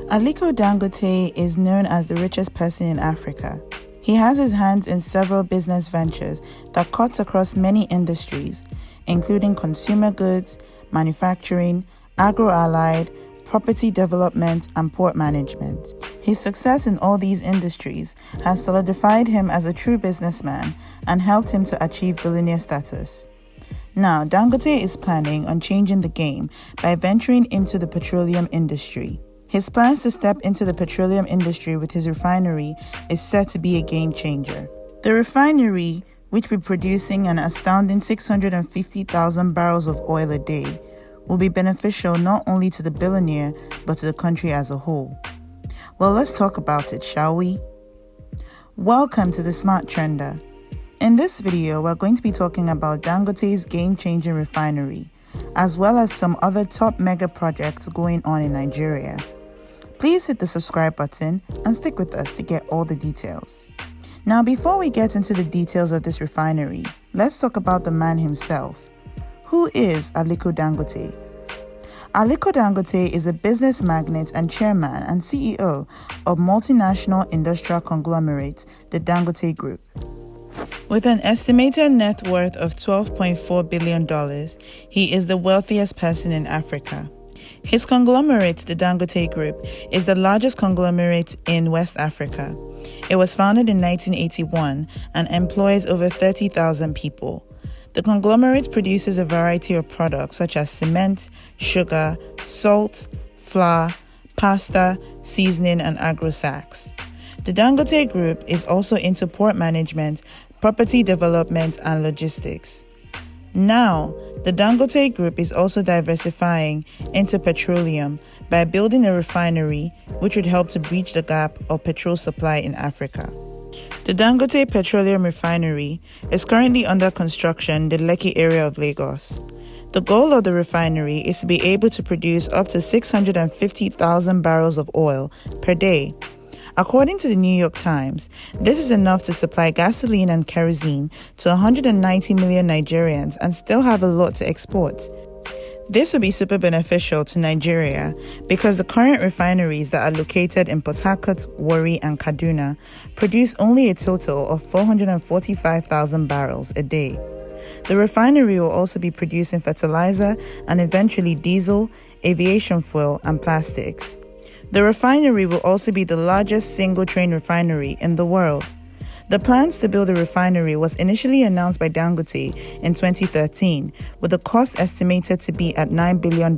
Aliko Dangote is known as the richest person in Africa. He has his hands in several business ventures that cuts across many industries, including consumer goods, manufacturing, agro-allied, property development, and port management. His success in all these industries has solidified him as a true businessman and helped him to achieve billionaire status. Now, Dangote is planning on changing the game by venturing into the petroleum industry. His plans to step into the petroleum industry with his refinery is set to be a game changer. The refinery, which will be producing an astounding 650,000 barrels of oil a day, will be beneficial not only to the billionaire, but to the country as a whole. Well, let's talk about it, shall we? Welcome to the Smart Trender. In this video, we're going to be talking about Dangote's game-changing refinery, as well as some other top mega projects going on in Nigeria. Please hit the subscribe button and stick with us to get all the details. Now, before we get into the details of this refinery, let's talk about the man himself. Who is Aliko Dangote? Aliko Dangote is a business magnate and chairman and CEO of multinational industrial conglomerate, the Dangote Group. With an estimated net worth of $12.4 billion, he is the wealthiest person in Africa. His conglomerate, the Dangote Group, is the largest conglomerate in West Africa. It was founded in 1981 and employs over 30,000 people. The conglomerate produces a variety of products such as cement, sugar, salt, flour, pasta, seasoning, and agro-sacks. The Dangote Group is also into port management, property development, and logistics. Now, the Dangote Group is also diversifying into petroleum by building a refinery which would help to bridge the gap of petrol supply in Africa. The Dangote Petroleum Refinery is currently under construction in the Lekki area of Lagos. The goal of the refinery is to be able to produce up to 650,000 barrels of oil per day. According to the New York Times, this is enough to supply gasoline and kerosene to 190 million Nigerians and still have a lot to export. This will be super beneficial to Nigeria because the current refineries that are located in Port Harcourt, Warri, and Kaduna produce only a total of 445,000 barrels a day. The refinery will also be producing fertilizer and eventually diesel, aviation fuel, and plastics. The refinery will also be the largest single-train refinery in the world. The plans to build a refinery was initially announced by Dangote in 2013, with the cost estimated to be at $9 billion,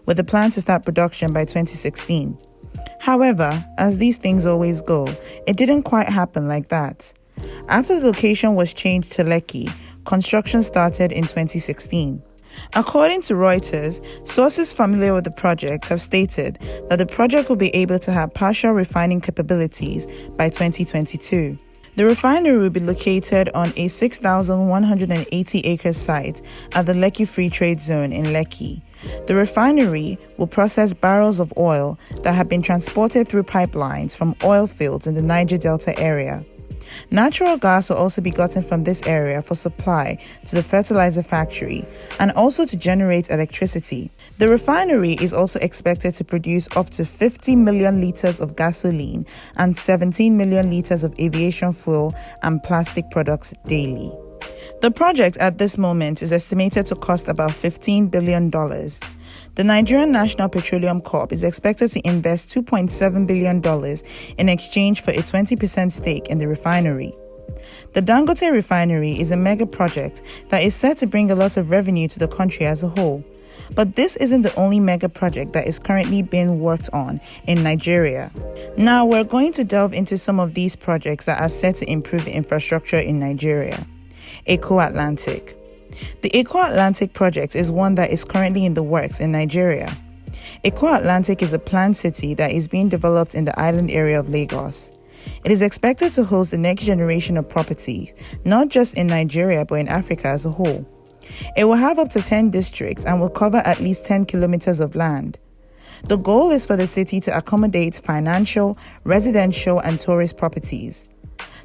with a plan to start production by 2016. However, as these things always go, it didn't quite happen like that. After the location was changed to Lekki, construction started in 2016. According to Reuters, sources familiar with the project have stated that the project will be able to have partial refining capabilities by 2022. The refinery will be located on a 6,180-acre site at the Lekki Free Trade Zone in Lekki. The refinery will process barrels of oil that have been transported through pipelines from oil fields in the Niger Delta area. Natural gas will also be gotten from this area for supply to the fertilizer factory and also to generate electricity. The refinery is also expected to produce up to 50 million liters of gasoline and 17 million liters of aviation fuel and plastic products daily. The project at this moment is estimated to cost about $15 billion. The Nigerian National Petroleum Corp is expected to invest $2.7 billion in exchange for a 20% stake in the refinery. The Dangote Refinery is a mega project that is set to bring a lot of revenue to the country as a whole. But this isn't the only mega project that is currently being worked on in Nigeria. Now we're going to delve into some of these projects that are set to improve the infrastructure in Nigeria. Atlantic. The Atlantic project is one that is currently in the works in Nigeria. Atlantic is a planned city that is being developed in the island area of Lagos. It is expected to host the next generation of property, not just in Nigeria but in Africa as a whole. It will have up to 10 districts and will cover at least 10 kilometers of land. The goal is for the city to accommodate financial, residential, and tourist properties.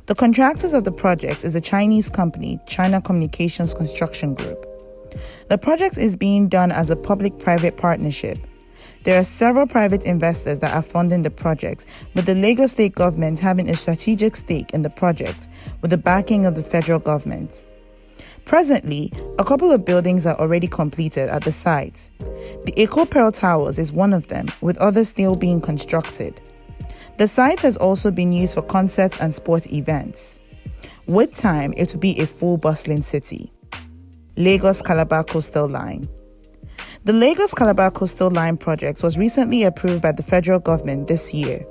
The contractors of the project is a Chinese company, China Communications Construction Group. The project is being done as a public-private partnership. There are several private investors that are funding the project, with the Lagos state government having a strategic stake in the project with the backing of the federal government. Presently, a couple of buildings are already completed at the site. The Eco Pearl Towers is one of them, with others still being constructed. The site has also been used for concerts and sport events. With time, it will be a full bustling city. Lagos-Calabar Coastal Line. The Lagos-Calabar Coastal Line project was recently approved by the federal government this year.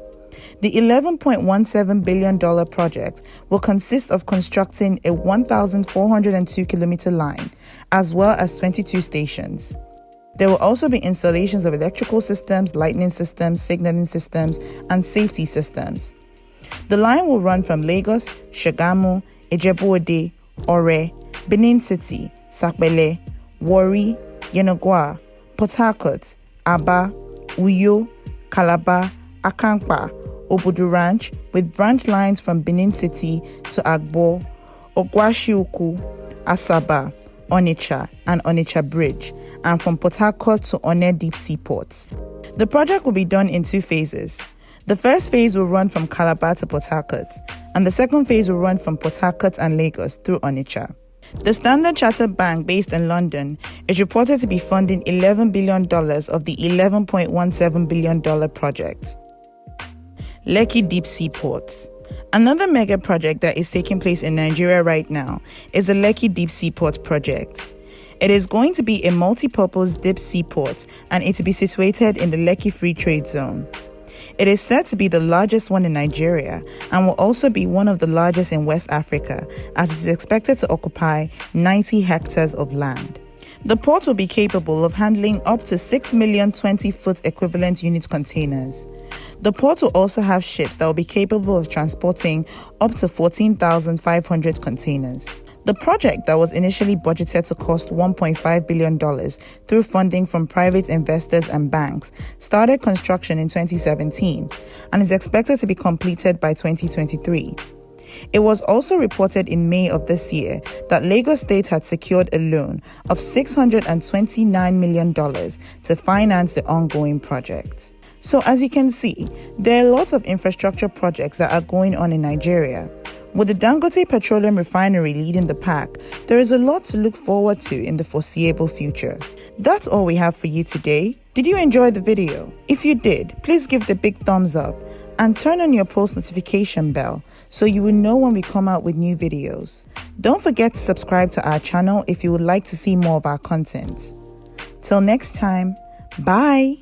The $11.17 billion project will consist of constructing a 1,402-kilometer line, as well as 22 stations. There will also be installations of electrical systems, lighting systems, signaling systems, and safety systems. The line will run from Lagos, Shagamu, Ijebu-Ode, Ore, Benin City, Sapele, Warri, Yenagoa, Port Harcourt, Aba, Uyo, Calabar, Akankpa, Obudu Ranch, with branch lines from Benin City to Agbo, Ogwashiuku, Asaba, Onitsha, and Onitsha Bridge, and from Port Harcourt to Onne Deep Sea Ports. The project will be done in 2 phases. The first phase will run from Calabar to Port Harcourt, and the second phase will run from Port Harcourt and Lagos through Onitsha. The Standard Chartered Bank, based in London, is reported to be funding $11 billion of the $11.17 billion project. Lekki Deep Sea Ports. Another mega project that is taking place in Nigeria right now is the Lekki Deep Sea Port project. It is going to be a multi-purpose deep sea port, and it will be situated in the Lekki Free Trade Zone. It is said to be the largest one in Nigeria and will also be one of the largest in West Africa, as it is expected to occupy 90 hectares of land. The port will be capable of handling up to 6 million 20-foot equivalent unit containers. The port will also have ships that will be capable of transporting up to 14,500 containers. The project, that was initially budgeted to cost $1.5 billion through funding from private investors and banks, started construction in 2017 and is expected to be completed by 2023. It was also reported in May of this year that Lagos State had secured a loan of $629 million to finance the ongoing project. So as you can see, there are lots of infrastructure projects that are going on in Nigeria. With the Dangote Petroleum Refinery leading the pack, there is a lot to look forward to in the foreseeable future. That's all we have for you today. Did you enjoy the video? If you did, please give the big thumbs up and turn on your post notification bell so you will know when we come out with new videos. Don't forget to subscribe to our channel if you would like to see more of our content. Till next time, bye!